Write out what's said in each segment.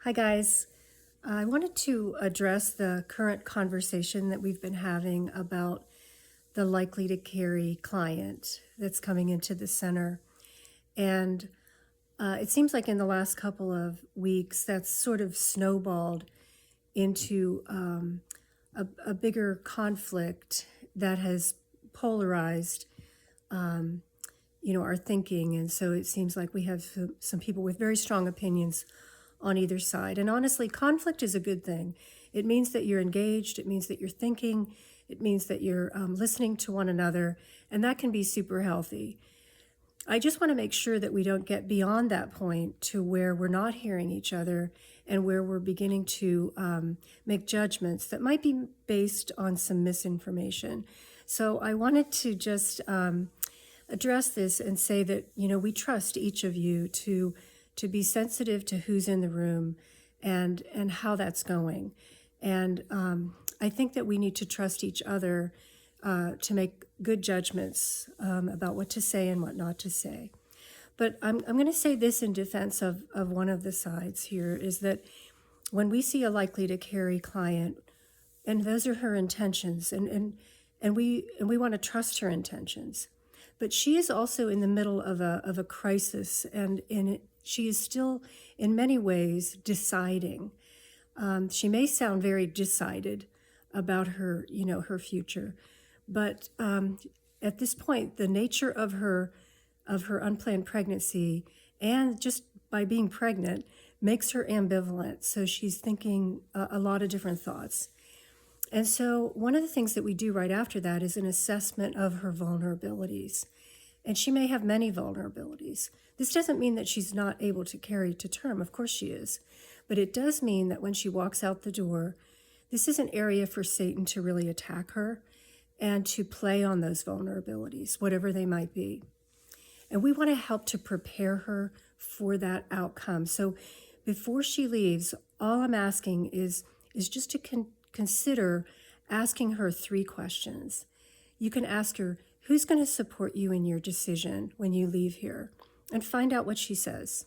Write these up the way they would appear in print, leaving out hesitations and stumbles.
Hi, guys. I wanted to address the current conversation that we've been having about the likely to carry client that's coming into the center. And it seems like in the last couple of weeks, that's sort of snowballed into a bigger conflict that has polarized, our thinking. And so it seems like we have some people with very strong opinions on either side. And honestly, conflict is a good thing. It means that you're engaged, it means that you're thinking, it means that you're listening to one another, and that can be super healthy. I just want to make sure that we don't get beyond that point to where we're not hearing each other and where we're beginning to make judgments that might be based on some misinformation. So I wanted to just address this and say that, we trust each of you to be sensitive to who's in the room and how that's going. And I think that we need to trust each other to make good judgments about what to say and what not to say. But I'm going to say this in defense of one of the sides here, is that when we see a likely to carry client, and those are her intentions, and we want to trust her intentions, but she is also in the middle of a crisis, and she is still, in many ways, deciding. She may sound very decided about her, her future, but at this point, the nature of her unplanned pregnancy, and just by being pregnant, makes her ambivalent. So she's thinking a lot of different thoughts. And so one of the things that we do right after that is an assessment of her vulnerabilities. And she may have many vulnerabilities. This doesn't mean that she's not able to carry to term. Of course she is. But it does mean that when she walks out the door, this is an area for Satan to really attack her and to play on those vulnerabilities, whatever they might be. And we want to help to prepare her for that outcome. So before she leaves, all I'm asking is just to consider asking her 3 questions. You can ask her, who's going to support you in your decision when you leave here? And find out what she says.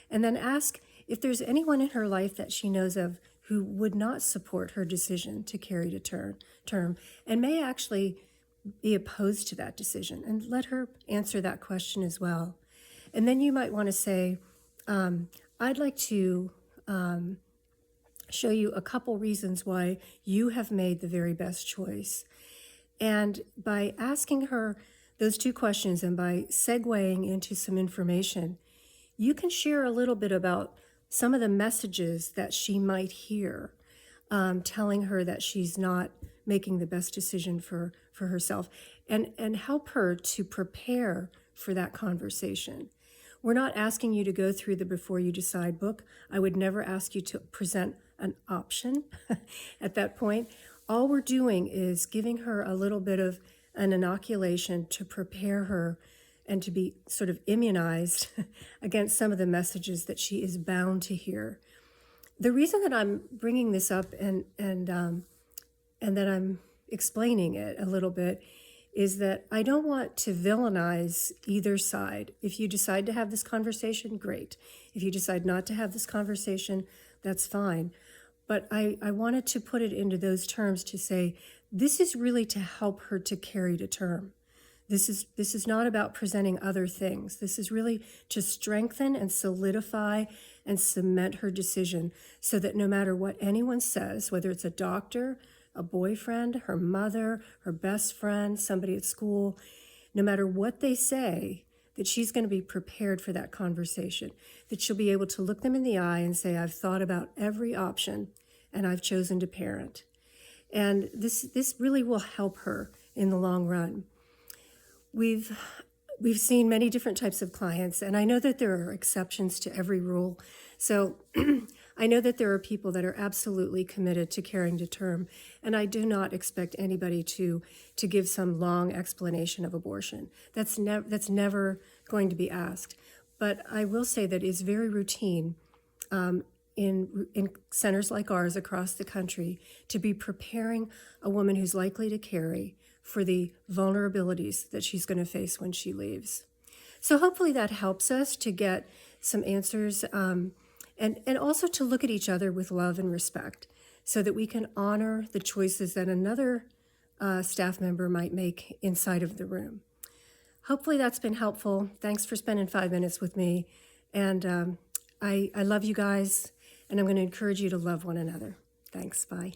And then ask if there's anyone in her life that she knows of who would not support her decision to carry to term and may actually be opposed to that decision. And let her answer that question as well. And then you might want to say, I'd like to show you a couple reasons why you have made the very best choice. And by asking her those 2 questions and by segueing into some information, you can share a little bit about some of the messages that she might hear, telling her that she's not making the best decision for herself, and help her to prepare for that conversation. We're not asking you to go through the Before You Decide book. I would never ask you to present an option at that point. All we're doing is giving her a little bit of an inoculation to prepare her and to be sort of immunized against some of the messages that she is bound to hear. The reason that I'm bringing this up and that I'm explaining it a little bit is that I don't want to villainize either side. If you decide to have this conversation, great. If you decide not to have this conversation, that's fine. But I wanted to put it into those terms to say, this is really to help her to carry to term. This is not about presenting other things. This is really to strengthen and solidify and cement her decision so that no matter what anyone says, whether it's a doctor, a boyfriend, her mother, her best friend, somebody at school, no matter what they say, that she's going to be prepared for that conversation, that she'll be able to look them in the eye and say, I've thought about every option and I've chosen to parent. And this really will help her in the long run. We've seen many different types of clients, and I know that there are exceptions to every rule. So I know that there are people that are absolutely committed to carrying to term, and I do not expect anybody to give some long explanation of abortion. That's never going to be asked. But I will say that it's very routine in centers like ours across the country to be preparing a woman who's likely to carry for the vulnerabilities that she's going to face when she leaves. So hopefully that helps us to get some answers and also to look at each other with love and respect so that we can honor the choices that another staff member might make inside of the room. Hopefully that's been helpful. Thanks for spending 5 minutes with me. And I love you guys, and I'm going to encourage you to love one another. Thanks. Bye.